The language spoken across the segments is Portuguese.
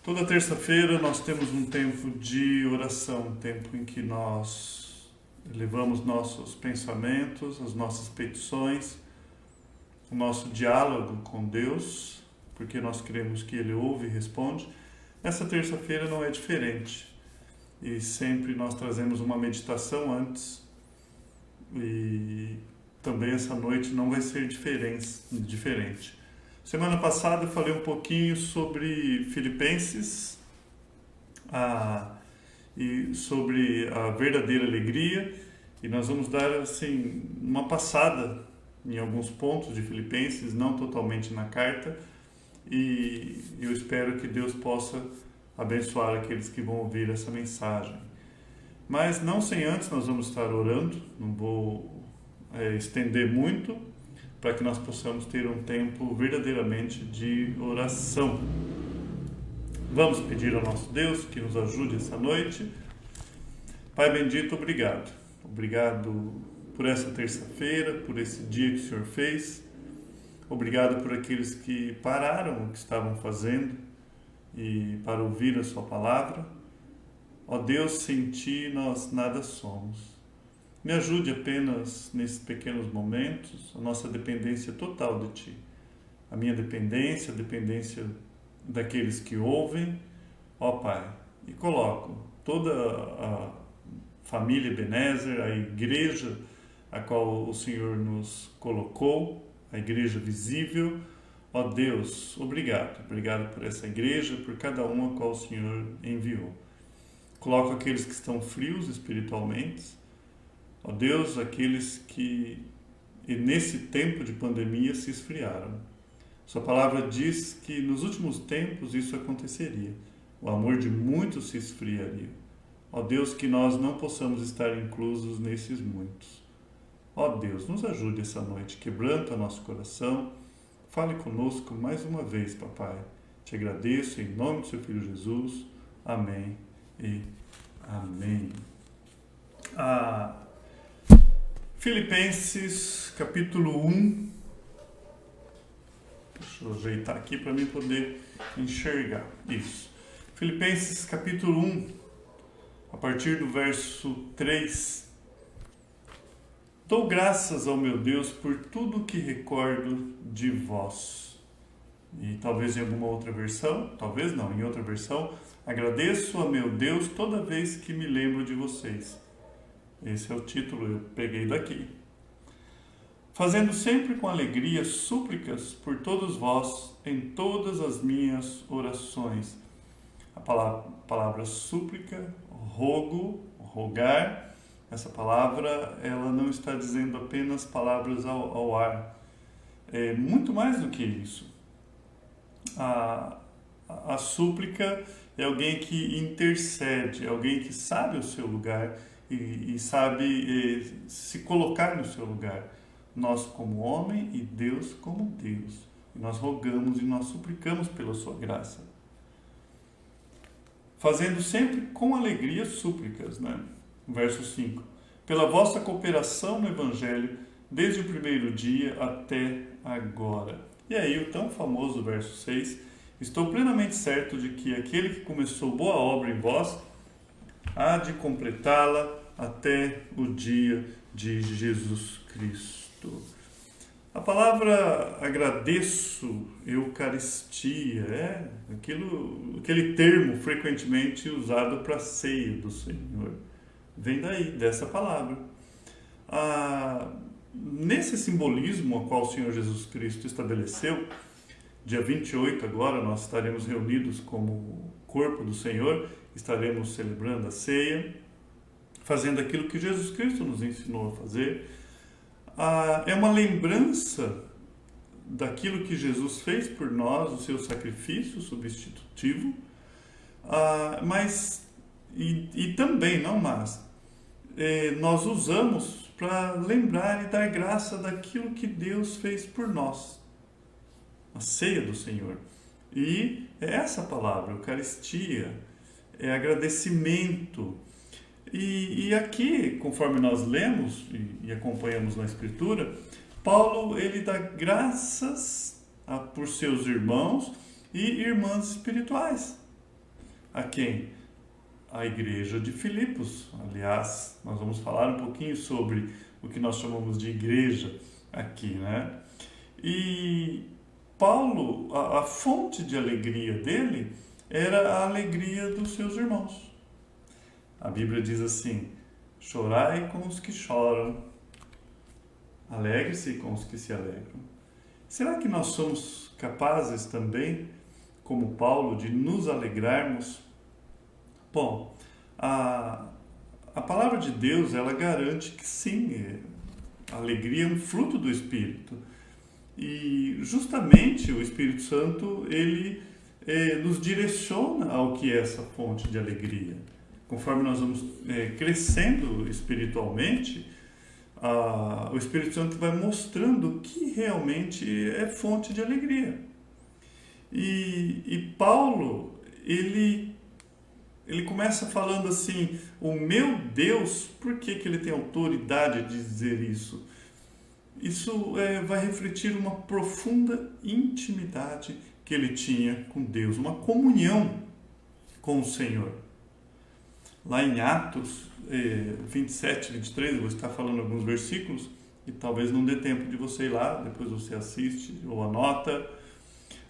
Toda terça-feira nós temos um tempo de oração, um tempo em que nós elevamos nossos pensamentos, as nossas petições, o nosso diálogo com Deus, porque nós cremos que Ele ouve e responde. Essa terça-feira não é diferente e sempre nós trazemos uma meditação antes e também essa noite não vai ser diferente. Semana passada eu falei um pouquinho sobre Filipenses e sobre a verdadeira alegria, e nós vamos dar assim uma passada em alguns pontos de Filipenses, não totalmente na carta, e eu espero que Deus possa abençoar aqueles que vão ouvir essa mensagem. Mas não sem antes nós vamos estar orando, não vou estender muito, para que nós possamos ter um tempo verdadeiramente de oração. Vamos pedir ao nosso Deus que nos ajude essa noite. Pai bendito, obrigado. Obrigado por essa terça-feira, por esse dia que o Senhor fez. Obrigado por aqueles que pararam o que estavam fazendo e para ouvir a sua palavra. Ó Deus, sem Ti nós nada somos. Me ajude apenas nesses pequenos momentos, a nossa dependência total de Ti. A minha dependência, a dependência daqueles que ouvem, ó Pai. E coloco toda a família Ebenezer, a igreja a qual o Senhor nos colocou, a igreja visível. Ó Deus, obrigado. Obrigado por essa igreja, por cada uma a qual o Senhor enviou. Coloco aqueles que estão frios espiritualmente, ó Deus, aqueles que nesse tempo de pandemia se esfriaram. Sua palavra diz que nos últimos tempos isso aconteceria. O amor de muitos se esfriaria. Ó Deus, que nós não possamos estar inclusos nesses muitos. Ó Deus, nos ajude essa noite, quebranta nosso coração. Fale conosco mais uma vez, papai. Te agradeço em nome do seu Filho Jesus. Amém e amém. Filipenses, capítulo 1. Deixa eu ajeitar aqui para mim poder enxergar. Isso. Filipenses, capítulo 1, a partir do verso 3. Dou graças ao meu Deus por tudo que recordo de vós. E talvez em alguma outra versão, talvez não, em outra versão, agradeço a meu Deus toda vez que me lembro de vocês. Esse é o título, eu peguei daqui. Fazendo sempre com alegria súplicas por todos vós em todas as minhas orações. A palavra súplica, rogar, essa palavra ela não está dizendo apenas palavras ao ar. É muito mais do que isso. A súplica é alguém que intercede, é alguém que sabe o seu lugar e sabe se colocar no seu lugar. Nós como homem e Deus como Deus. E nós rogamos e nós suplicamos pela sua graça. Fazendo sempre com alegria súplicas, né? Verso 5. Pela vossa cooperação no Evangelho, desde o primeiro dia até agora. E aí o tão famoso verso 6. Estou plenamente certo de que aquele que começou boa obra em vós, há de completá-la até o dia de Jesus Cristo. A palavra agradeço, Eucaristia, é aquele termo frequentemente usado para a ceia do Senhor. Vem daí, dessa palavra. Nesse simbolismo a qual o Senhor Jesus Cristo estabeleceu, dia 28 agora nós estaremos reunidos como corpo do Senhor, estaremos celebrando a ceia, fazendo aquilo que Jesus Cristo nos ensinou a fazer. É uma lembrança daquilo que Jesus fez por nós, o seu sacrifício substitutivo, nós usamos para lembrar e dar graça daquilo que Deus fez por nós, a ceia do Senhor. E é essa palavra, Eucaristia, é agradecimento. E aqui, conforme nós lemos e acompanhamos na Escritura, Paulo ele dá graças por seus irmãos e irmãs espirituais. a quem? A igreja de Filipos. Aliás, nós vamos falar um pouquinho sobre o que nós chamamos de igreja aqui, né? E Paulo, a fonte de alegria dele era a alegria dos seus irmãos. A Bíblia diz assim: chorai com os que choram, alegre-se com os que se alegram. Será que nós somos capazes também, como Paulo, de nos alegrarmos? Bom, a palavra de Deus, ela garante que sim, a alegria é um fruto do Espírito. E justamente o Espírito Santo, ele nos direciona ao que é essa fonte de alegria. Conforme nós vamos crescendo espiritualmente, o Espírito Santo vai mostrando o que realmente é fonte de alegria. E Paulo, ele começa falando assim: o meu Deus, por que ele tem autoridade de dizer isso? Isso vai refletir uma profunda intimidade que ele tinha com Deus, uma comunhão com o Senhor. Lá em Atos 27, 23, eu vou estar falando alguns versículos e talvez não dê tempo de você ir lá, depois você assiste ou anota.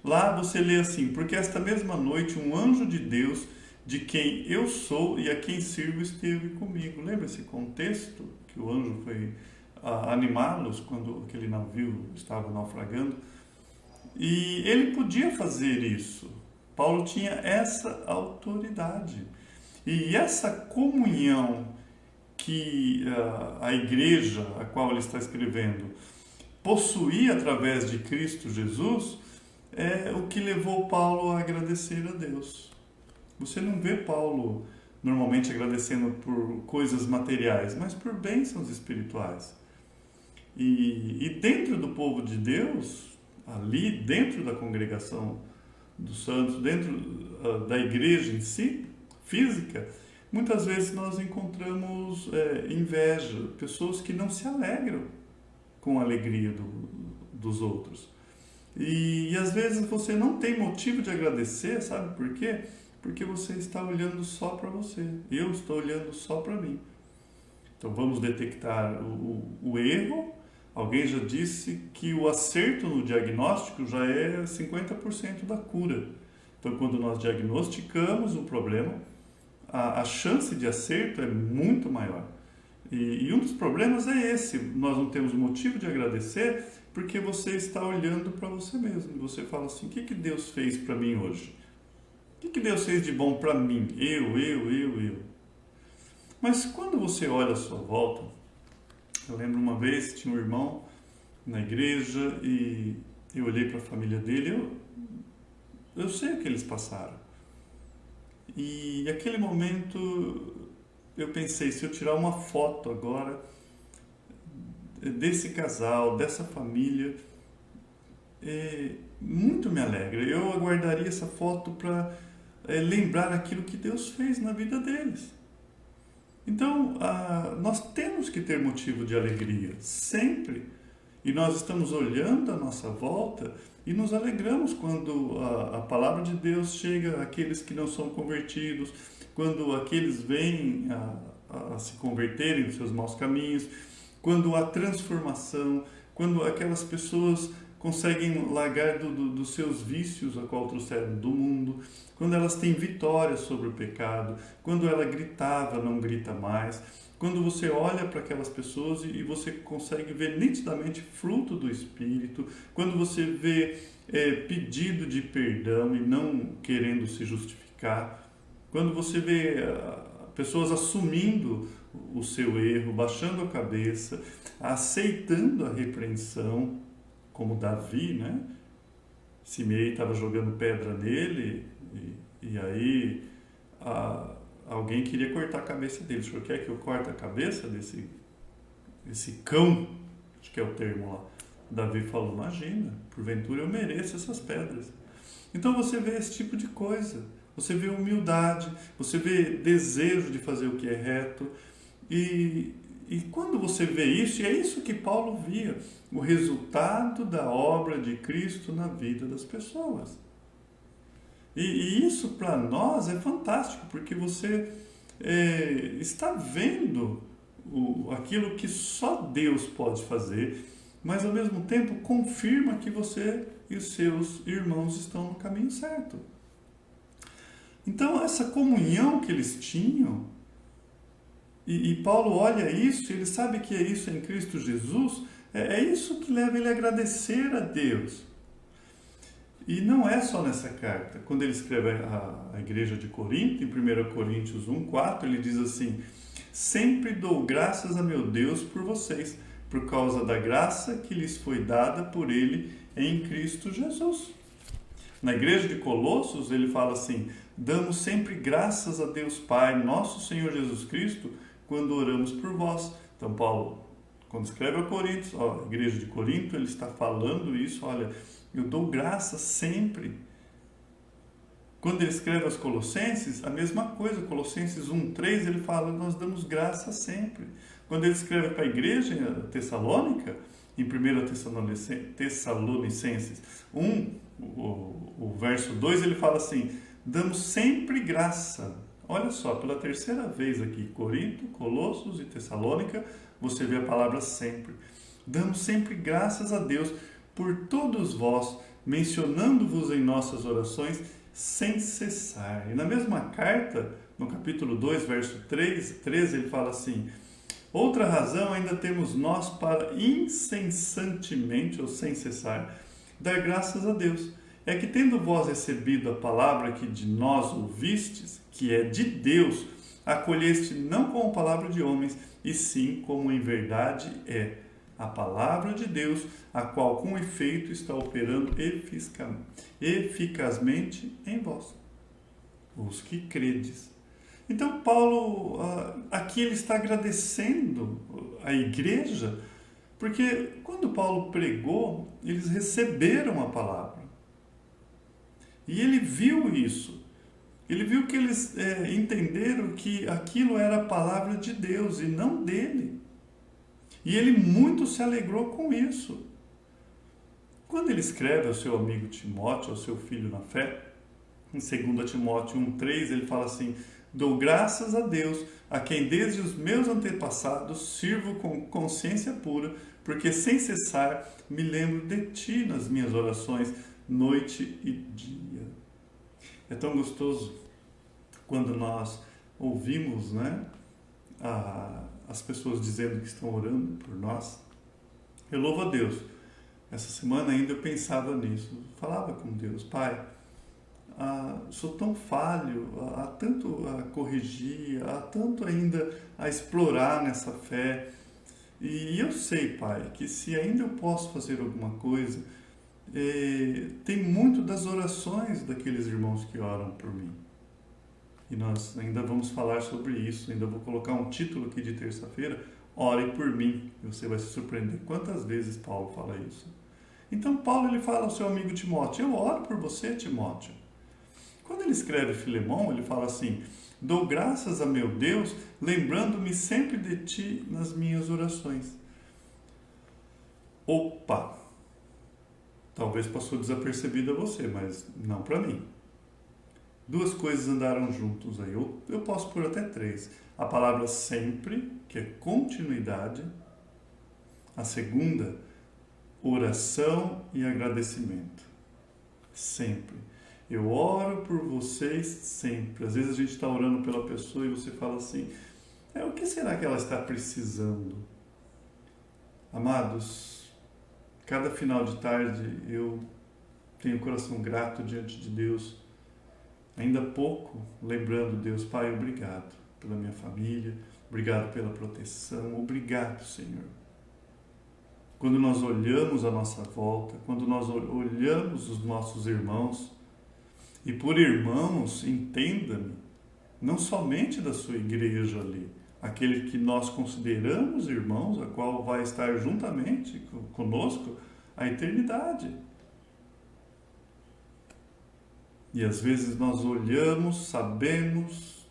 Lá você lê assim: porque esta mesma noite um anjo de Deus, de quem eu sou e a quem sirvo, esteve comigo. Lembra esse contexto que o anjo foi animá-los quando aquele navio estava naufragando? E ele podia fazer isso. Paulo tinha essa autoridade. E essa comunhão que a igreja a qual ele está escrevendo possuía através de Cristo Jesus é o que levou Paulo a agradecer a Deus. Você não vê Paulo normalmente agradecendo por coisas materiais, mas por bênçãos espirituais. E dentro do povo de Deus, ali dentro da congregação dos santos, dentro da igreja em si, física, muitas vezes nós encontramos inveja, pessoas que não se alegram com a alegria dos outros. E às vezes você não tem motivo de agradecer, sabe por quê? Porque você está olhando só para você. Eu estou olhando só para mim. Então vamos detectar o erro. Alguém já disse que o acerto no diagnóstico já é 50% da cura. Então quando nós diagnosticamos um problema, a chance de acerto é muito maior. E um dos problemas é esse: nós não temos motivo de agradecer porque você está olhando para você mesmo. E você fala assim: o que Deus fez para mim hoje? O que Deus fez de bom para mim? Eu. Mas quando você olha à sua volta, eu lembro uma vez, tinha um irmão na igreja e eu olhei para a família dele, eu sei o que eles passaram. E naquele momento eu pensei: se eu tirar uma foto agora desse casal, dessa família, muito me alegra. Eu aguardaria essa foto para lembrar aquilo que Deus fez na vida deles. Então, nós temos que ter motivo de alegria, sempre. E nós estamos olhando à nossa volta e nos alegramos quando a palavra de Deus chega àqueles que não são convertidos, quando aqueles vêm a se converterem dos seus maus caminhos, quando há transformação, quando aquelas pessoas conseguem largar dos seus vícios a qual trouxeram do mundo, quando elas têm vitória sobre o pecado, quando ela gritava, não grita mais, quando você olha para aquelas pessoas e você consegue ver nitidamente fruto do Espírito, quando você vê pedido de perdão e não querendo se justificar, quando você vê pessoas assumindo o seu erro, baixando a cabeça, aceitando a repreensão, como Davi, né? Simei estava jogando pedra nele e aí alguém queria cortar a cabeça dele. O senhor quer que eu corte a cabeça desse cão? Acho que é o termo lá. Davi falou: imagina, porventura eu mereço essas pedras. Então você vê esse tipo de coisa. Você vê humildade, você vê desejo de fazer o que é reto. E quando você vê isso, e é isso que Paulo via, o resultado da obra de Cristo na vida das pessoas. E isso para nós é fantástico, porque você está vendo aquilo que só Deus pode fazer, mas ao mesmo tempo confirma que você e os seus irmãos estão no caminho certo. Então, essa comunhão que eles tinham, e Paulo olha isso, ele sabe que é isso em Cristo Jesus, é isso que leva ele a agradecer a Deus. E não é só nessa carta. Quando ele escreve a igreja de Corinto, em 1 Coríntios 1:4, ele diz assim: sempre dou graças a meu Deus por vocês, por causa da graça que lhes foi dada por ele em Cristo Jesus. Na igreja de Colossos, ele fala assim: damos sempre graças a Deus Pai, nosso Senhor Jesus Cristo, quando oramos por vós. Então, Paulo, quando escreve a Coríntios, a igreja de Corinto, ele está falando isso, olha, eu dou graças sempre. Quando ele escreve aos Colossenses, a mesma coisa, Colossenses 1:3, ele fala, nós damos graças sempre. Quando ele escreve para a igreja tessalônica, em 1 Tessalonicenses 1, o verso 2, ele fala assim, damos sempre graça. Olha só, pela terceira vez aqui, Corinto, Colossos e Tessalônica, você vê a palavra sempre. Damos sempre graças a Deus por todos vós, mencionando-vos em nossas orações sem cessar. E na mesma carta, no capítulo 2, verso 13, ele fala assim, outra razão ainda temos nós para incessantemente, ou sem cessar, dar graças a Deus. É que tendo vós recebido a palavra que de nós ouvistes, que é de Deus, acolheste não como palavra de homens, e sim como em verdade é a palavra de Deus, a qual com efeito está operando eficazmente em vós, os que credes. Então Paulo, aqui ele está agradecendo a igreja, porque quando Paulo pregou, eles receberam a palavra. E ele viu isso. Ele viu que eles entenderam que aquilo era a palavra de Deus e não dele. E ele muito se alegrou com isso. Quando ele escreve ao seu amigo Timóteo, ao seu filho na fé, em 2 Timóteo 1:3, ele fala assim, dou graças a Deus, a quem desde os meus antepassados sirvo com consciência pura, porque sem cessar me lembro de ti nas minhas orações, noite e dia. É tão gostoso quando nós ouvimos, as pessoas dizendo que estão orando por nós. Eu louvo a Deus. Essa semana ainda eu pensava nisso. Falava com Deus, Pai, sou tão falho, há tanto a corrigir, há tanto ainda a explorar nessa fé. E eu sei, Pai, que se ainda eu posso fazer alguma coisa, tem muito das orações daqueles irmãos que oram por mim. E nós ainda vamos falar sobre isso, ainda vou colocar um título aqui de terça-feira, ore por mim, e você vai se surpreender quantas vezes Paulo fala isso. Então Paulo ele fala ao seu amigo Timóteo, eu oro por você, Timóteo. Quando ele escreve Filemão, ele fala assim, dou graças a meu Deus, lembrando-me sempre de ti nas minhas orações. Opa! Talvez passou desapercebido a você, mas não para mim. Duas coisas andaram juntos aí, eu posso pôr até três. A palavra sempre, que é continuidade. A segunda, oração e agradecimento. Sempre. Eu oro por vocês sempre. Às vezes a gente está orando pela pessoa e você fala assim, o que será que ela está precisando? Amados, cada final de tarde eu tenho o coração grato diante de Deus. Ainda há pouco, lembrando Deus, Pai, obrigado pela minha família, obrigado pela proteção, obrigado, Senhor. Quando nós olhamos a nossa volta, quando nós olhamos os nossos irmãos, e por irmãos, entenda-me, não somente da sua igreja ali, aquele que nós consideramos irmãos, a qual vai estar juntamente conosco a eternidade. E às vezes nós olhamos, sabemos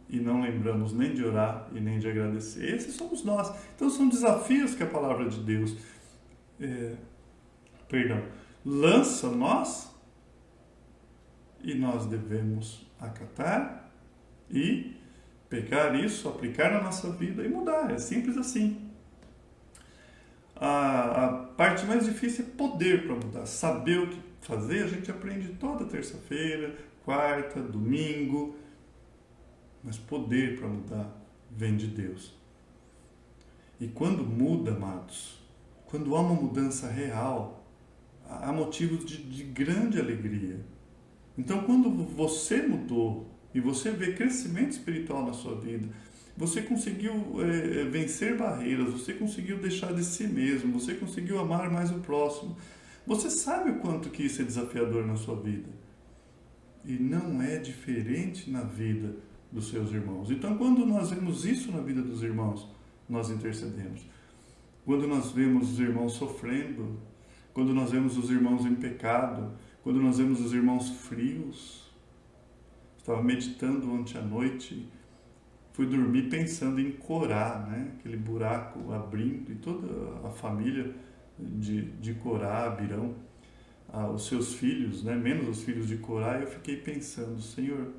e não lembramos nem de orar e nem de agradecer. Esses somos nós. Então são desafios que a palavra de Deus lança nós e nós devemos acatar e pegar isso, aplicar na nossa vida e mudar. É simples assim. A parte mais difícil é poder para mudar, saber o que fazer. A gente aprende toda terça-feira, quarta, domingo, mas poder para mudar vem de Deus. E quando muda, amados, quando há uma mudança real, há motivos de grande alegria. Então, quando você mudou e você vê crescimento espiritual na sua vida, você conseguiu vencer barreiras, você conseguiu deixar de si mesmo, você conseguiu amar mais o próximo, você sabe o quanto que isso é desafiador na sua vida. E não é diferente na vida dos seus irmãos. Então, quando nós vemos isso na vida dos irmãos, nós intercedemos. Quando nós vemos os irmãos sofrendo, quando nós vemos os irmãos em pecado, quando nós vemos os irmãos frios. Estava meditando ontem à noite, fui dormir pensando em Corá, né? Aquele buraco abrindo, e toda a família de Corá, Abirão, os seus filhos, né? Menos os filhos de Corá, e eu fiquei pensando, Senhor,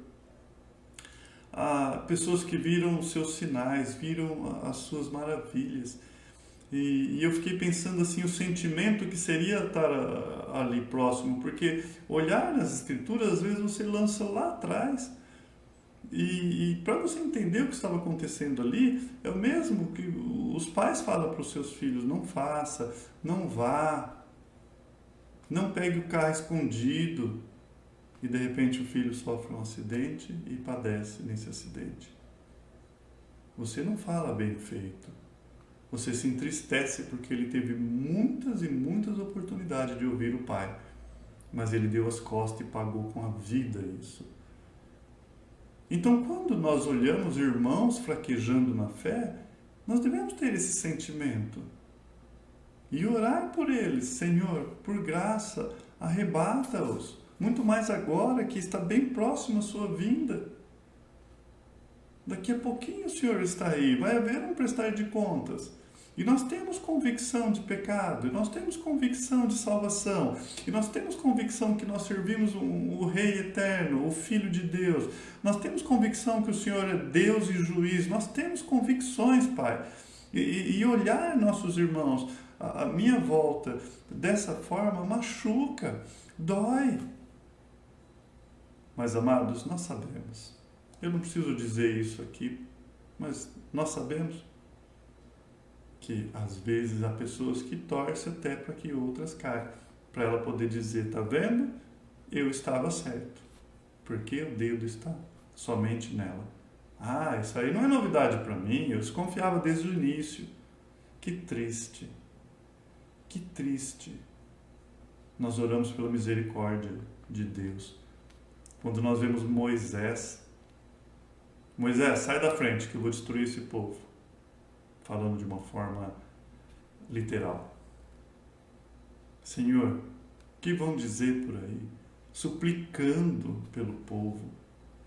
pessoas que viram os seus sinais, viram as suas maravilhas, e eu fiquei pensando assim, o sentimento que seria estar ali próximo, porque olhar nas escrituras, às vezes você lança lá atrás, e para você entender o que estava acontecendo ali, é o mesmo que os pais falam para os seus filhos, não faça, não vá, não pegue o carro escondido, e de repente o filho sofre um acidente e padece nesse acidente. Você não fala bem feito. Você se entristece porque ele teve muitas e muitas oportunidades de ouvir o pai, mas ele deu as costas e pagou com a vida isso. Então, quando nós olhamos irmãos fraquejando na fé, nós devemos ter esse sentimento e orar por eles. Senhor, por graça, arrebata-os, muito mais agora que está bem próximo a sua vinda. Daqui a pouquinho o Senhor está aí, vai haver um prestar de contas. E nós temos convicção de pecado, e nós temos convicção de salvação, e nós temos convicção que nós servimos o Rei Eterno, o Filho de Deus. Nós temos convicção que o Senhor é Deus e juiz. Nós temos convicções, Pai. E olhar nossos irmãos à minha volta dessa forma machuca, dói. Mas, amados, nós sabemos. Eu não preciso dizer isso aqui, mas nós sabemos que às vezes há pessoas que torcem até para que outras caiam, para ela poder dizer, tá vendo? Eu estava certo, porque o dedo está somente nela. Isso aí não é novidade para mim, eu desconfiava desde o início. Que triste, que triste. Nós oramos pela misericórdia de Deus. Quando nós vemos Moisés, sai da frente que eu vou destruir esse povo. Falando de uma forma literal. Senhor, o que vão dizer por aí? Suplicando pelo povo.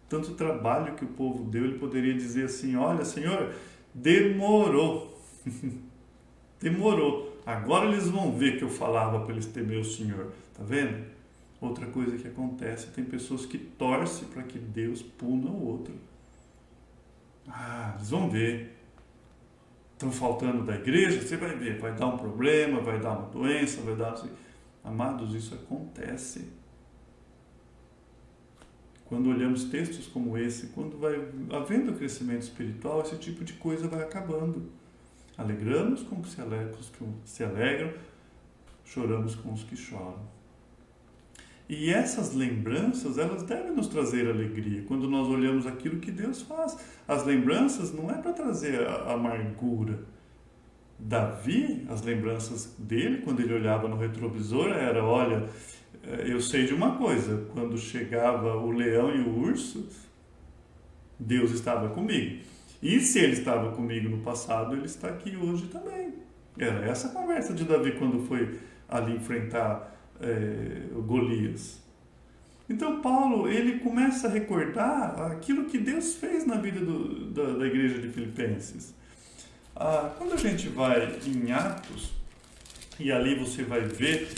Tanto trabalho que o povo deu, ele poderia dizer assim, olha, Senhor, demorou. Demorou. Agora eles vão ver que eu falava para eles temer o Senhor. Tá vendo? Outra coisa que acontece, tem pessoas que torcem para que Deus puna o outro. Eles vão ver. Estão faltando da igreja, você vai ver, vai dar um problema, vai dar uma doença, vai dar... Amados, isso acontece. Quando olhamos textos como esse, quando vai havendo crescimento espiritual, esse tipo de coisa vai acabando. Alegramos com os que se alegram, choramos com os que choram. E essas lembranças, elas devem nos trazer alegria, quando nós olhamos aquilo que Deus faz. As lembranças não é para trazer a amargura. Davi, as lembranças dele, quando ele olhava no retrovisor, era, olha, eu sei de uma coisa, quando chegava o leão e o urso, Deus estava comigo. E se ele estava comigo no passado, ele está aqui hoje também. Era essa a conversa de Davi quando foi ali enfrentar Golias. Então Paulo, ele começa a recordar aquilo que Deus fez na vida da igreja de Filipenses. Quando a gente vai em Atos, e ali você vai ver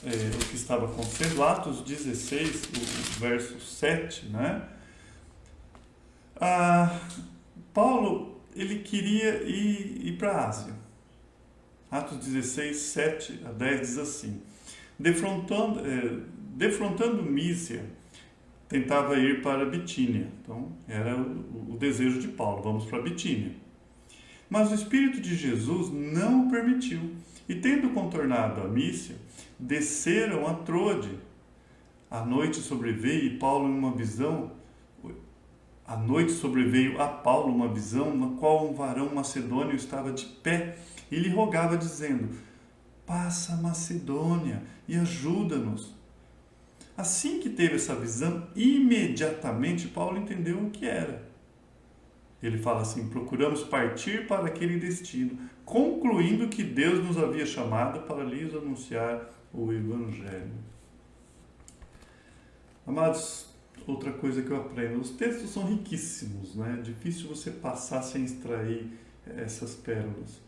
o que estava acontecendo. Atos 16, o verso 7, né? Paulo, ele queria ir para a Ásia. Atos 16, 7 a 10 diz assim: defrontando Mísia, tentava ir para Bitínia. Então, era o desejo de Paulo: vamos para Bitínia. Mas o Espírito de Jesus não o permitiu. E tendo contornado a Mísia, desceram a Trode. A noite sobreveio a Paulo uma visão na qual um varão macedônio estava de pé e lhe rogava, dizendo: passa a Macedônia e ajuda-nos. Assim que teve essa visão, imediatamente Paulo entendeu o que era. Ele fala assim: procuramos partir para aquele destino, concluindo que Deus nos havia chamado para lhes anunciar o Evangelho. Amados, outra coisa que eu aprendo: os textos são riquíssimos, né? É difícil você passar sem extrair essas pérolas.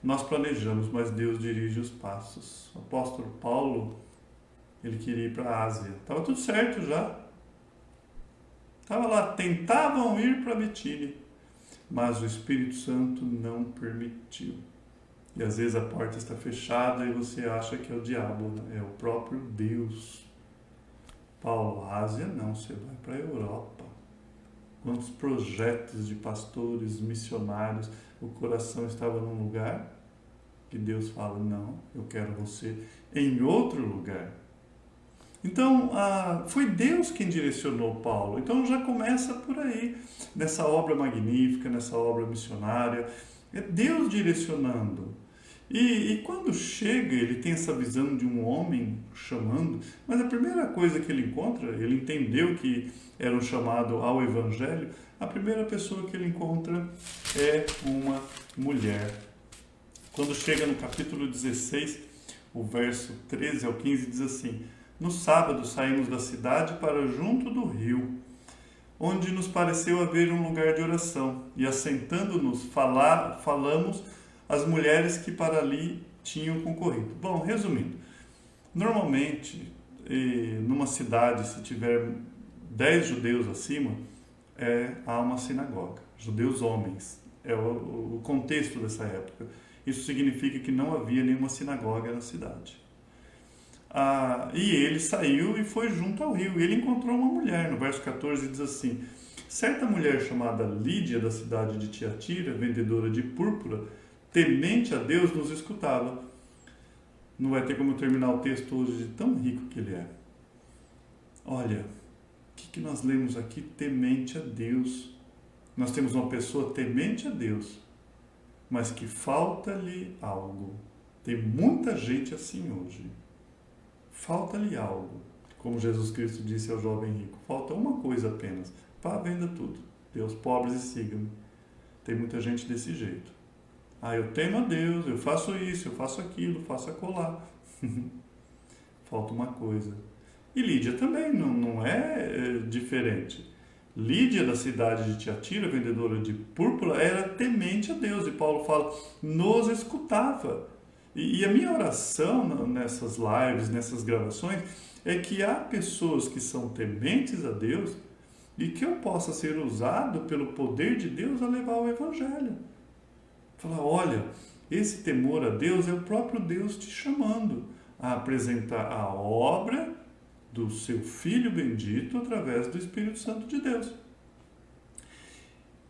Nós planejamos, mas Deus dirige os passos. O apóstolo Paulo, ele queria ir para a Ásia. Estava tudo certo já. Estava lá, tentavam ir para Bitínia, mas o Espírito Santo não permitiu. E às vezes a porta está fechada e você acha que é o diabo, né? É o próprio Deus. Paulo, Ásia não, você vai para a Europa. Quantos projetos de pastores, missionários, o coração estava num lugar que Deus fala: não, eu quero você em outro lugar. Então, foi Deus quem direcionou Paulo. Então já começa por aí, nessa obra magnífica, nessa obra missionária. É Deus direcionando. E quando chega, ele tem essa visão de um homem chamando, mas a primeira coisa que ele encontra, ele entendeu que era um chamado ao Evangelho, a primeira pessoa que ele encontra é uma mulher. Quando chega no capítulo 16, o verso 13 ao 15 diz assim: no sábado saímos da cidade para junto do rio, onde nos pareceu haver um lugar de oração, e assentando-nos falamos as mulheres que para ali tinham concorrido. Bom, resumindo, normalmente numa cidade, se tiver 10 judeus acima, há uma sinagoga, judeus homens, é o contexto dessa época. Isso significa que não havia nenhuma sinagoga na cidade. E ele saiu e foi junto ao rio. E ele encontrou uma mulher. No verso 14 diz assim: certa mulher chamada Lídia, da cidade de Tiatira, vendedora de púrpura, temente a Deus, nos escutava. Não vai ter como eu terminar o texto hoje de tão rico que ele é. Olha, o que nós lemos aqui? Temente a Deus. Nós temos uma pessoa temente a Deus, mas que falta-lhe algo. Tem muita gente assim hoje. Falta-lhe algo. Como Jesus Cristo disse ao jovem rico: falta uma coisa apenas. Vá, venda tudo. Dê aos pobres e siga-me. Tem muita gente desse jeito. Eu temo a Deus, eu faço isso, eu faço aquilo, faço acolá. Falta uma coisa. E Lídia também não é diferente. Lídia, da cidade de Tiatira, vendedora de púrpura, era temente a Deus. E Paulo fala: nos escutava. E a minha oração nessas lives, nessas gravações, é que há pessoas que são tementes a Deus e que eu possa ser usado pelo poder de Deus a levar o Evangelho. Falar: olha, esse temor a Deus é o próprio Deus te chamando a apresentar a obra do seu Filho bendito através do Espírito Santo de Deus.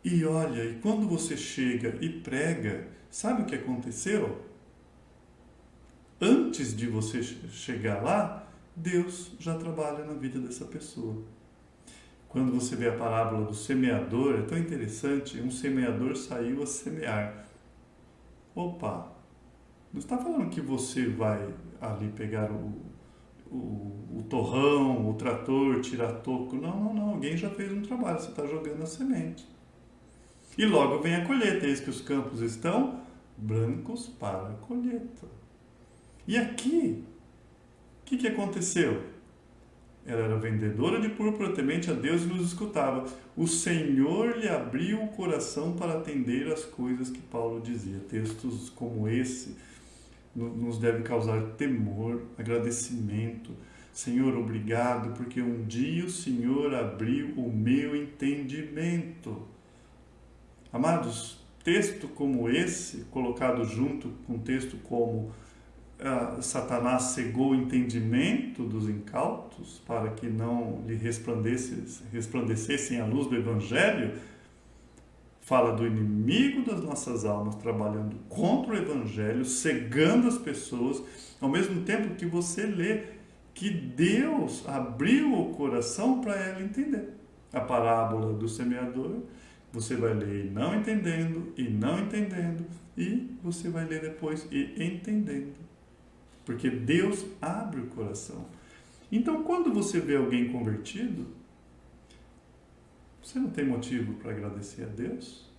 E olha, e quando você chega e prega, sabe o que aconteceu? Antes de você chegar lá, Deus já trabalha na vida dessa pessoa. Quando você vê a parábola do semeador, é tão interessante: um semeador saiu a semear. Opa, não está falando que você vai ali pegar o torrão, o trator, tirar toco. Não, alguém já fez um trabalho, você está jogando a semente. E logo vem a colheita, eis que os campos estão brancos para a colheita. E aqui, o que aconteceu? Ela era vendedora de púrpura, temente a Deus, e nos escutava. O Senhor lhe abriu o coração para atender as coisas que Paulo dizia. Textos como esse nos deve causar temor, agradecimento. Senhor, obrigado, porque um dia o Senhor abriu o meu entendimento. Amados, texto como esse, colocado junto com texto como Satanás cegou o entendimento dos incautos para que não lhe resplandecessem a luz do Evangelho, fala do inimigo das nossas almas trabalhando contra o Evangelho, cegando as pessoas, ao mesmo tempo que você lê que Deus abriu o coração para ela entender. A parábola do semeador, você vai ler não entendendo, e você vai ler depois e entendendo. Porque Deus abre o coração. Então, quando você vê alguém convertido, você não tem motivo para agradecer a Deus?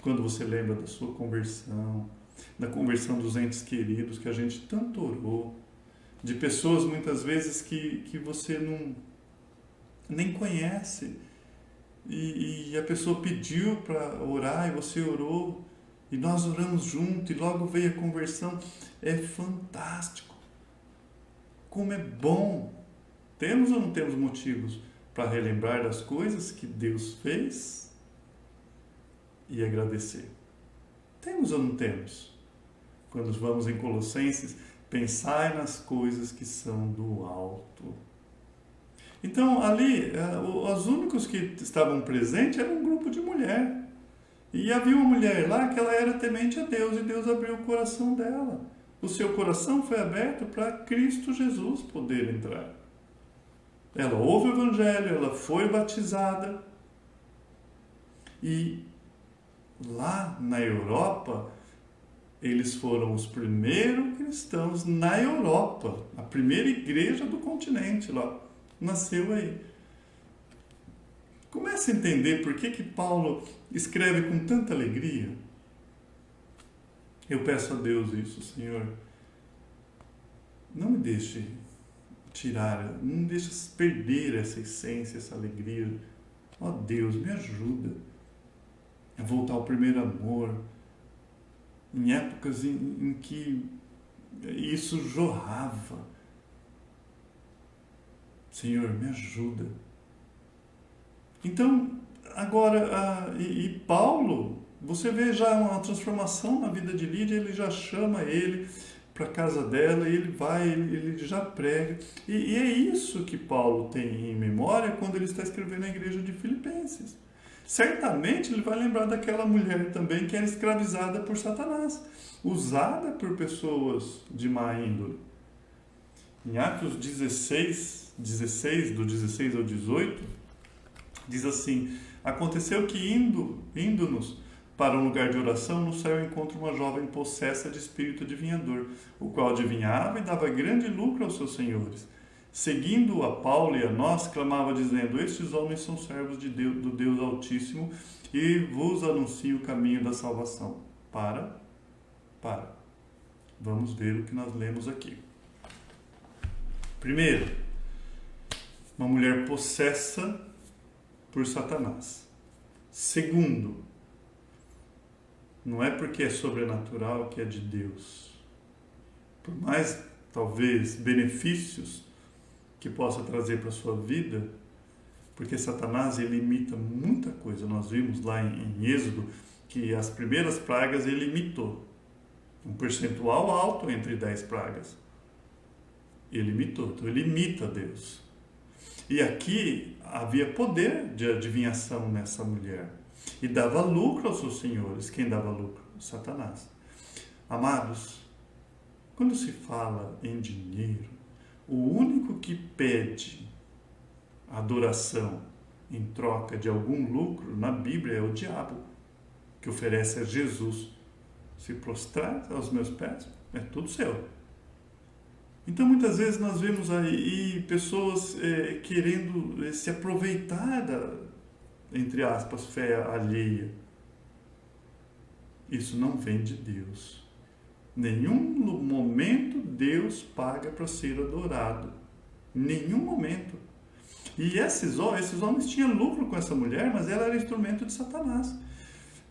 Quando você lembra da sua conversão, da conversão dos entes queridos que a gente tanto orou, de pessoas muitas vezes que você nem conhece, e a pessoa pediu para orar e você orou, e nós oramos junto e logo veio a conversão. É fantástico. Como é bom. Temos ou não temos motivos para relembrar das coisas que Deus fez e agradecer? Temos ou não temos? Quando vamos em Colossenses, pensai nas coisas que são do alto. Então, ali, os únicos que estavam presentes eram um grupo de mulher. E havia uma mulher lá que ela era temente a Deus, e Deus abriu o coração dela. O seu coração foi aberto para Cristo Jesus poder entrar. Ela ouve o Evangelho, ela foi batizada. E lá na Europa, eles foram os primeiros cristãos na Europa. A primeira igreja do continente lá nasceu aí. Comece a entender por que Paulo escreve com tanta alegria. Eu peço a Deus isso, Senhor. Não me deixe tirar, não me deixe perder essa essência, essa alegria. Ó Deus, me ajuda a voltar ao primeiro amor, em épocas em que isso jorrava. Senhor, me ajuda. Então, agora, e Paulo, você vê já uma transformação na vida de Lídia, ele já chama ele para a casa dela, e ele vai, ele já prega. E é isso que Paulo tem em memória quando ele está escrevendo a igreja de Filipenses. Certamente ele vai lembrar daquela mulher também que era escravizada por Satanás, usada por pessoas de má índole. Em Atos 16, do 16 ao 18, diz assim: aconteceu que indo-nos para um lugar de oração, no céu encontra uma jovem possessa de espírito adivinhador, o qual adivinhava e dava grande lucro aos seus senhores. Seguindo a Paulo e a nós, clamava dizendo: estes homens são servos de Deus, do Deus Altíssimo, e vos anuncio o caminho da salvação. Para. Vamos ver o que nós lemos aqui. Primeiro, uma mulher possessa por Satanás. Segundo, não é porque é sobrenatural que é de Deus. Por mais, talvez, benefícios que possa trazer para a sua vida, porque Satanás, ele imita muita coisa. Nós vimos lá em Êxodo que as primeiras pragas ele imitou. Um percentual alto entre 10 pragas. Ele imitou, então ele imita Deus. E aqui havia poder de adivinhação nessa mulher. E dava lucro aos seus senhores. Quem dava lucro? Satanás. Amados, quando se fala em dinheiro, o único que pede adoração em troca de algum lucro na Bíblia é o diabo, que oferece a Jesus: se prostrar aos meus pés, é tudo seu. Então, muitas vezes nós vemos aí pessoas querendo se aproveitar da, entre aspas, fé alheia. Isso não vem de Deus. Nenhum momento Deus paga para ser adorado. Nenhum momento. E esses homens tinham lucro com essa mulher, mas ela era instrumento de Satanás.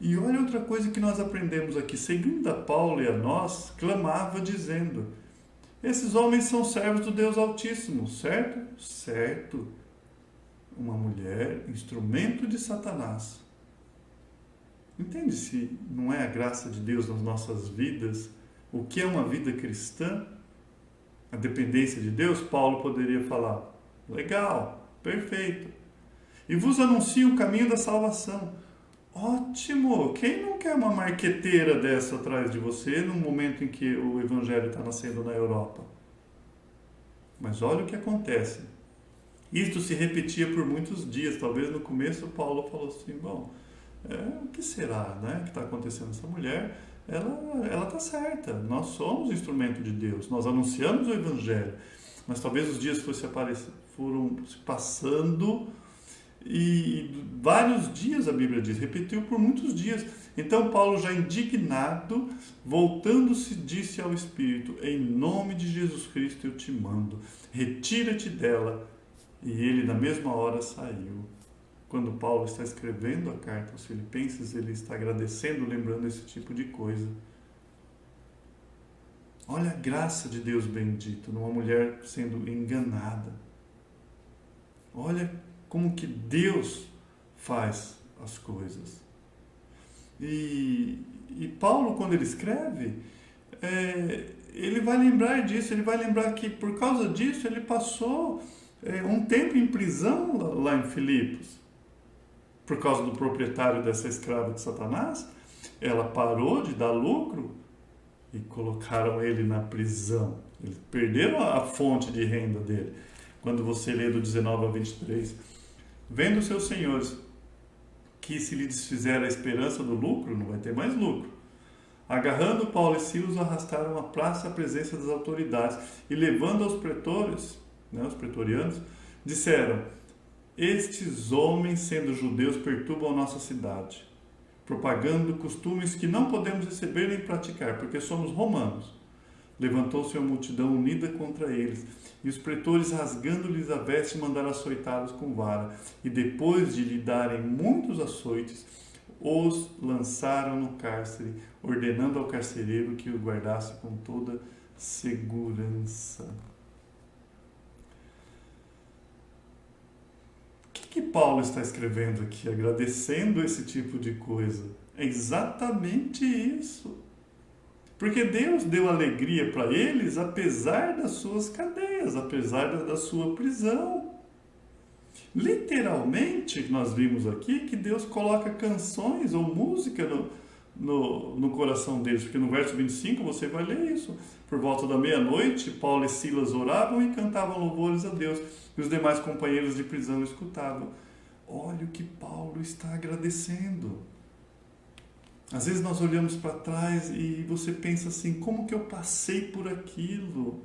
E olha outra coisa que nós aprendemos aqui. Seguindo a Paulo e a nós, clamava dizendo: esses homens são servos do Deus Altíssimo, certo? Certo. Uma mulher, instrumento de Satanás. Entende se não é a graça de Deus nas nossas vidas? O que é uma vida cristã? A dependência de Deus? Paulo poderia falar: legal, perfeito. E vos anuncio o caminho da salvação. Ótimo! Quem não quer uma marqueteira dessa atrás de você no momento em que o evangelho está nascendo na Europa? Mas olha o que acontece. Isto se repetia por muitos dias. Talvez no começo Paulo falou assim: bom, o que será, né, que está acontecendo? Essa mulher, ela está certa. Nós somos instrumento de Deus. Nós anunciamos o evangelho. Mas talvez os dias foram se passando e vários dias, a Bíblia diz, repetiu por muitos dias. Então Paulo, já indignado, voltando-se, disse ao Espírito: em nome de Jesus Cristo eu te mando, retira-te dela. E ele na mesma hora saiu. Quando Paulo está escrevendo a carta aos Filipenses, ele está agradecendo, lembrando esse tipo de coisa. Olha a graça de Deus bendito numa mulher sendo enganada. Olha como que Deus faz as coisas. E Paulo, quando ele escreve, ele vai lembrar disso, ele vai lembrar que por causa disso ele passou um tempo em prisão lá em Filipos. Por causa do proprietário dessa escrava de Satanás, ela parou de dar lucro e colocaram ele na prisão. Eles perderam a fonte de renda dele. Quando você lê do 19 ao 23, vendo seus senhores que se lhe desfizer a esperança do lucro, não vai ter mais lucro. Agarrando Paulo e Silas, o arrastaram à praça à presença das autoridades e levando aos pretores, os pretorianos, disseram: estes homens, sendo judeus, perturbam a nossa cidade, propagando costumes que não podemos receber nem praticar, porque somos romanos. Levantou-se uma multidão unida contra eles, e os pretores, rasgando-lhes a veste, mandaram açoitá-los com vara, e depois de lhe darem muitos açoites, os lançaram no cárcere, ordenando ao carcereiro que o guardasse com toda segurança. O que Paulo está escrevendo aqui, agradecendo esse tipo de coisa? É exatamente isso. Porque Deus deu alegria para eles, apesar das suas cadeias, apesar da sua prisão. Literalmente, nós vimos aqui que Deus coloca canções ou música no coração deles, porque no verso 25 você vai ler isso. Por volta da meia-noite, Paulo e Silas oravam e cantavam louvores a Deus, e os demais companheiros de prisão escutavam. Olha o que Paulo está agradecendo. Às vezes nós olhamos para trás e você pensa assim: como que eu passei por aquilo?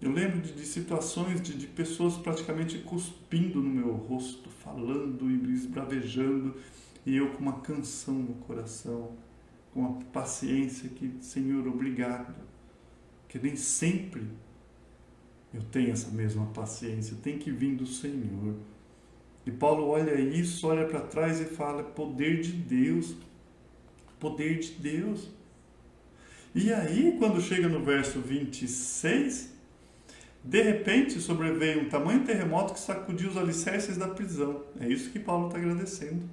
Eu lembro de situações de pessoas praticamente cuspindo no meu rosto, falando e esbravejando, e eu com uma canção no coração, com uma paciência que, Senhor, obrigado. Que nem sempre eu tenho essa mesma paciência, tem que vir do Senhor. E Paulo olha isso, olha para trás e fala: poder de Deus, poder de Deus. E aí, quando chega no verso 26, de repente sobreveio um tamanho terremoto que sacudiu os alicerces da prisão. É isso que Paulo está agradecendo.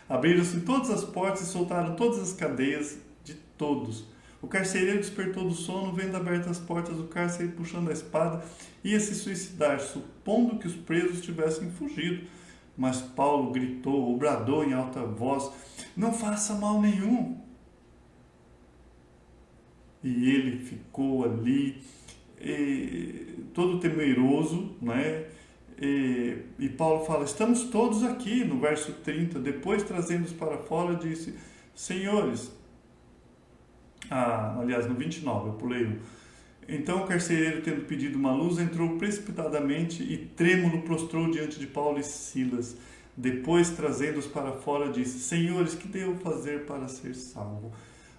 Abriram-se todas as portas e soltaram todas as cadeias de todos. O carcereiro despertou do sono, vendo abertas as portas do cárcere, puxando a espada, ia se suicidar, supondo que os presos tivessem fugido. Mas Paulo gritou ou bradou em alta voz: não faça mal nenhum. E ele ficou ali, todo temeroso, né? E Paulo fala: estamos todos aqui, no verso 30. Depois, trazendo-os para fora, disse: senhores, aliás, no 29, eu pulei um. Então o carcereiro, tendo pedido uma luz, entrou precipitadamente e trêmulo prostrou diante de Paulo e Silas. Depois, trazendo-os para fora, disse: senhores, que devo fazer para ser salvo?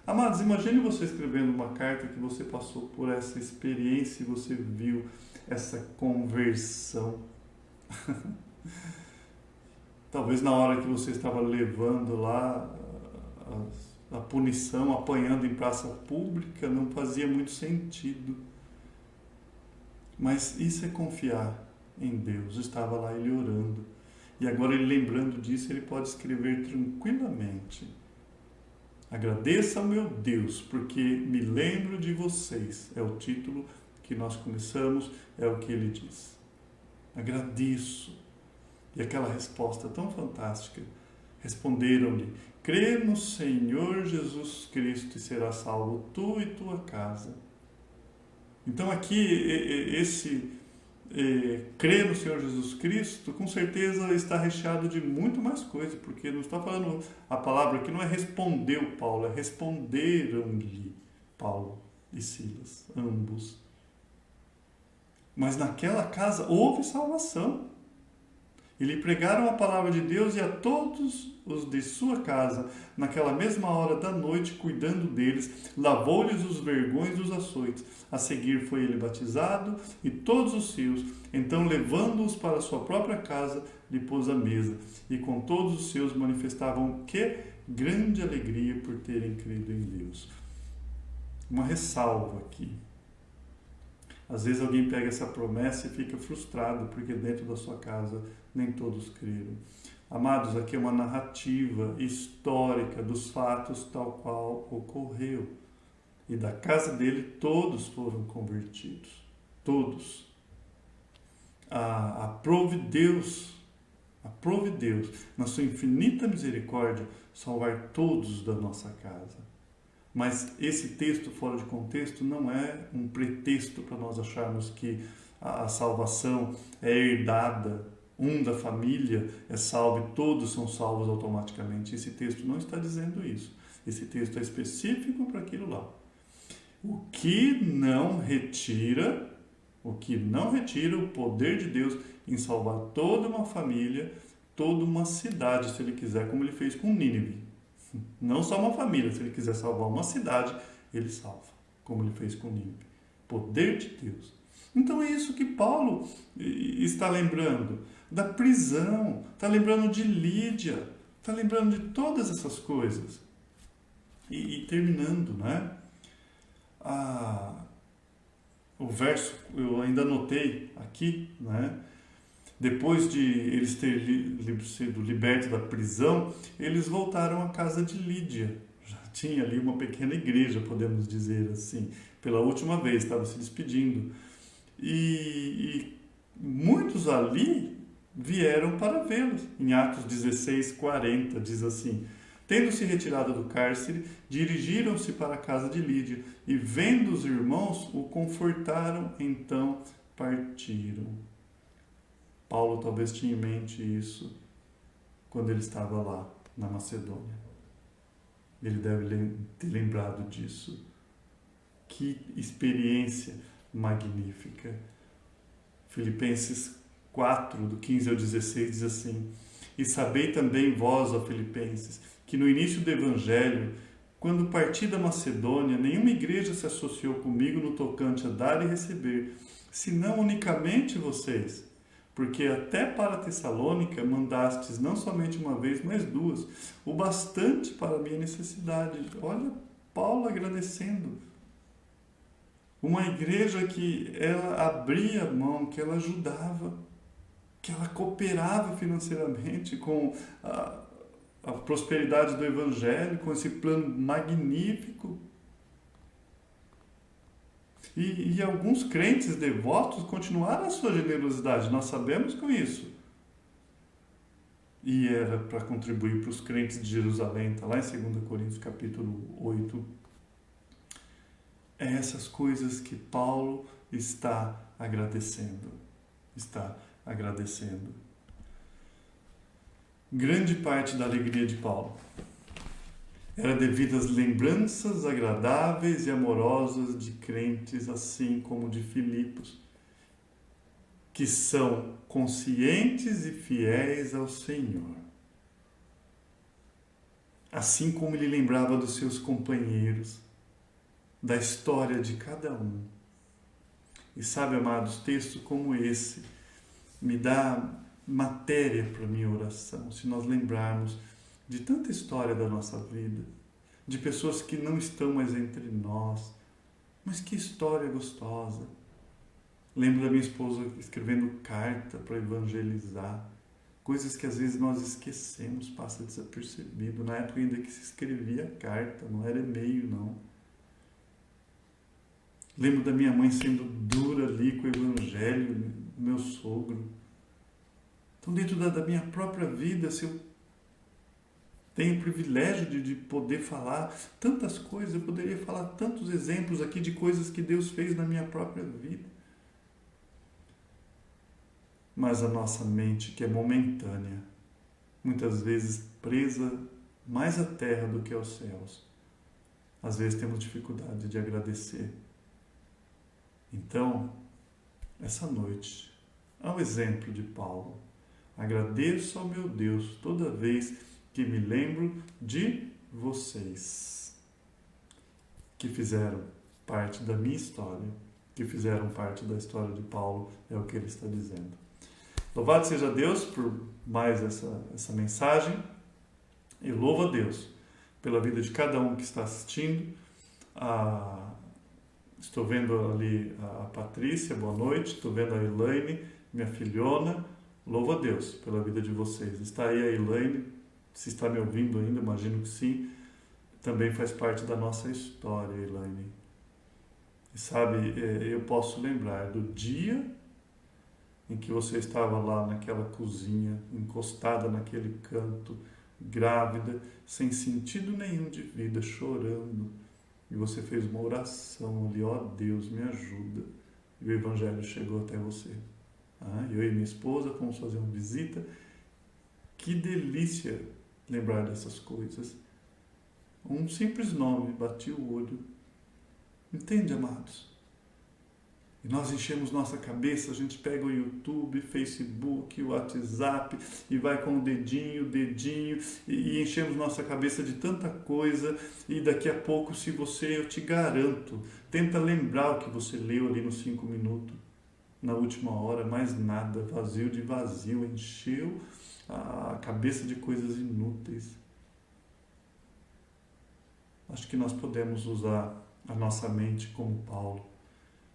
Amados, imagine você escrevendo uma carta que você passou por essa experiência e você viu essa conversão. Talvez na hora que você estava levando lá a punição, apanhando em praça pública, não fazia muito sentido. Mas isso é confiar em Deus. Estava lá ele orando. E agora ele lembrando disso, ele pode escrever tranquilamente: agradeça ao meu Deus, porque me lembro de vocês. É o título que nós começamos, é o que ele diz. Agradeço. E aquela resposta tão fantástica. Responderam-lhe: crê no Senhor Jesus Cristo e serás salvo tu e tua casa. Então aqui esse crer no Senhor Jesus Cristo, com certeza está recheado de muito mais coisa, porque não está falando, a palavra aqui não é respondeu Paulo, é responderam-lhe Paulo e Silas, ambos. Mas naquela casa houve salvação. E lhe pregaram a palavra de Deus e a todos os de sua casa, naquela mesma hora da noite, cuidando deles, lavou-lhes os vergões dos açoites. A seguir foi ele batizado e todos os seus. Então, levando-os para sua própria casa, lhe pôs à mesa. E com todos os seus manifestavam que grande alegria por terem crido em Deus. Uma ressalva aqui. Às vezes alguém pega essa promessa e fica frustrado, porque dentro da sua casa nem todos creram. Amados, aqui é uma narrativa histórica dos fatos tal qual ocorreu. E da casa dele todos foram convertidos. Todos. Aprove Deus, na sua infinita misericórdia, salvar todos da nossa casa. Mas esse texto fora de contexto não é um pretexto para nós acharmos que a salvação é herdada, um da família é salvo e todos são salvos automaticamente. Esse texto não está dizendo isso. Esse texto é específico para aquilo lá. O que não retira o poder de Deus em salvar toda uma família, toda uma cidade, se ele quiser, como ele fez com Nínive. Não só uma família, se ele quiser salvar uma cidade, ele salva, como ele fez com Nínive. Poder de Deus. Então é isso que Paulo está lembrando da prisão, está lembrando de Lídia, está lembrando de todas essas coisas. E terminando, né? O verso, eu ainda anotei aqui, né? Depois de eles terem sido libertos da prisão, eles voltaram à casa de Lídia. Já tinha ali uma pequena igreja, podemos dizer assim. Pela última vez, estava se despedindo. E muitos ali vieram para vê-los. Em Atos 16:40, diz assim: tendo-se retirado do cárcere, dirigiram-se para a casa de Lídia, e vendo os irmãos, o confortaram, então partiram. Paulo talvez tinha em mente isso quando ele estava lá na Macedônia. Ele deve ter lembrado disso. Que experiência magnífica. Filipenses 4, do 15 ao 16, diz assim: e sabei também vós, ó Filipenses, que no início do Evangelho, quando parti da Macedônia, nenhuma igreja se associou comigo no tocante a dar e receber, senão unicamente vocês. Porque até para Tessalônica mandastes não somente uma vez, mas duas, o bastante para a minha necessidade. Olha, Paulo agradecendo. Uma igreja que ela abria a mão, que ela ajudava, que ela cooperava financeiramente com a prosperidade do Evangelho, com esse plano magnífico. E alguns crentes devotos continuaram a sua generosidade, nós sabemos com isso. E era para contribuir para os crentes de Jerusalém, está lá em 2 Coríntios capítulo 8. É essas coisas que Paulo está agradecendo. Grande parte da alegria de Paulo era devido às lembranças agradáveis e amorosas de crentes, assim como de Filipos, que são conscientes e fiéis ao Senhor. Assim como ele lembrava dos seus companheiros, da história de cada um. E sabe, amados, textos como esse me dá matéria para a minha oração, se nós lembrarmos de tanta história da nossa vida, de pessoas que não estão mais entre nós, mas que história gostosa. Lembro da minha esposa escrevendo carta para evangelizar, coisas que às vezes nós esquecemos, passa desapercebido. Na época ainda que se escrevia carta, não era e-mail, não. Lembro da minha mãe sendo dura ali com o evangelho, meu sogro. Então, dentro da minha própria vida, se eu tenho o privilégio de poder falar tantas coisas, eu poderia falar tantos exemplos aqui de coisas que Deus fez na minha própria vida. Mas a nossa mente, que é momentânea, muitas vezes presa mais à terra do que aos céus, às vezes temos dificuldade de agradecer. Então, essa noite, ao exemplo de Paulo, agradeço ao meu Deus toda vez que me lembro de vocês, que fizeram parte da minha história, que fizeram parte da história de Paulo, é o que ele está dizendo. Louvado seja Deus por mais essa mensagem, e louvo a Deus pela vida de cada um que está assistindo. Estou vendo ali a Patrícia, boa noite, estou vendo a Elaine, minha filhona. Louvo a Deus pela vida de vocês. Está aí a Elaine, se está me ouvindo ainda, imagino que sim, também faz parte da nossa história, Elaine. E sabe, eu posso lembrar do dia em que você estava lá naquela cozinha, encostada naquele canto, grávida, sem sentido nenhum de vida, chorando. E você fez uma oração ali, ó Deus, me ajuda. E o Evangelho chegou até você. Eu e minha esposa fomos fazer uma visita. Que delícia lembrar dessas coisas. Um simples nome, bati o olho. Entende, amados? E nós enchemos nossa cabeça, a gente pega o YouTube, Facebook, o WhatsApp e vai com o dedinho, e enchemos nossa cabeça de tanta coisa. E daqui a pouco, se você, eu te garanto, tenta lembrar o que você leu ali nos 5 minutos, na última hora, mais nada, vazio de vazio, encheu a cabeça de coisas inúteis. Acho que nós podemos usar a nossa mente como Paulo,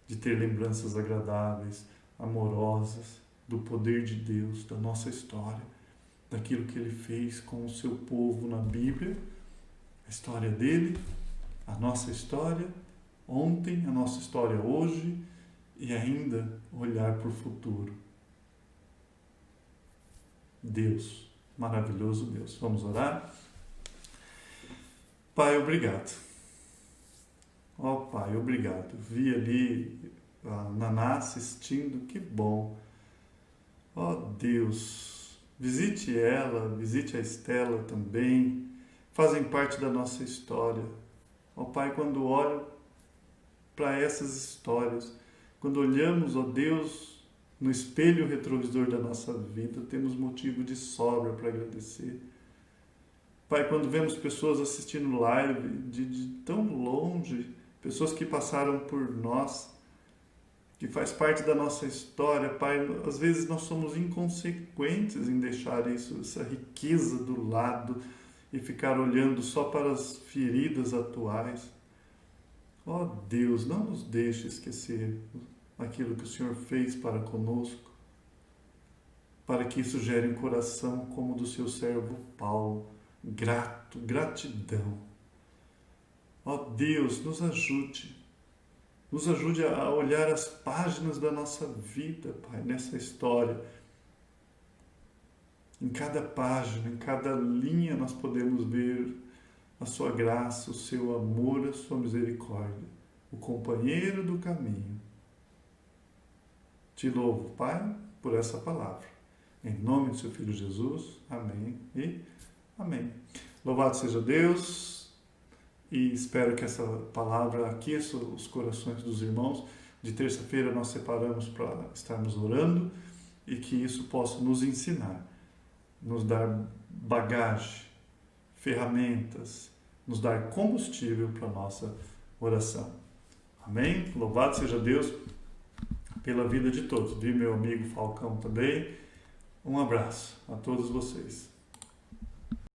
de ter lembranças agradáveis, amorosas, do poder de Deus, da nossa história, daquilo que Ele fez com o seu povo na Bíblia, a história dele, a nossa história ontem, a nossa história hoje e ainda olhar para o futuro. Deus, maravilhoso Deus. Vamos orar? Pai, obrigado. Ó Pai, obrigado. Vi ali a Naná assistindo, que bom. Ó Deus, visite ela, visite a Estela também, fazem parte da nossa história. Ó Pai, quando olho para essas histórias, quando olhamos, ó Deus, no espelho retrovisor da nossa vida, temos motivo de sobra para agradecer. Pai, quando vemos pessoas assistindo live de tão longe, pessoas que passaram por nós, que faz parte da nossa história, Pai, às vezes nós somos inconsequentes em deixar isso, essa riqueza do lado e ficar olhando só para as feridas atuais. Ó Deus, não nos deixe esquecer aquilo que o Senhor fez para conosco, para que isso gere um coração como o do seu servo Paulo, grato, gratidão. Ó Deus, nos ajude a olhar as páginas da nossa vida, Pai, nessa história. Em cada página, em cada linha nós podemos ver a sua graça, o seu amor, a sua misericórdia, o companheiro do caminho. Te louvo, Pai, por essa palavra. Em nome do seu Filho Jesus, amém e amém. Louvado seja Deus. E espero que essa palavra aqueça os corações dos irmãos. De terça-feira nós separamos para estarmos orando e que isso possa nos ensinar, nos dar bagagem, ferramentas, nos dar combustível para a nossa oração. Amém? Louvado seja Deus pela vida de todos. Vi meu amigo Falcão também. Um abraço a todos vocês.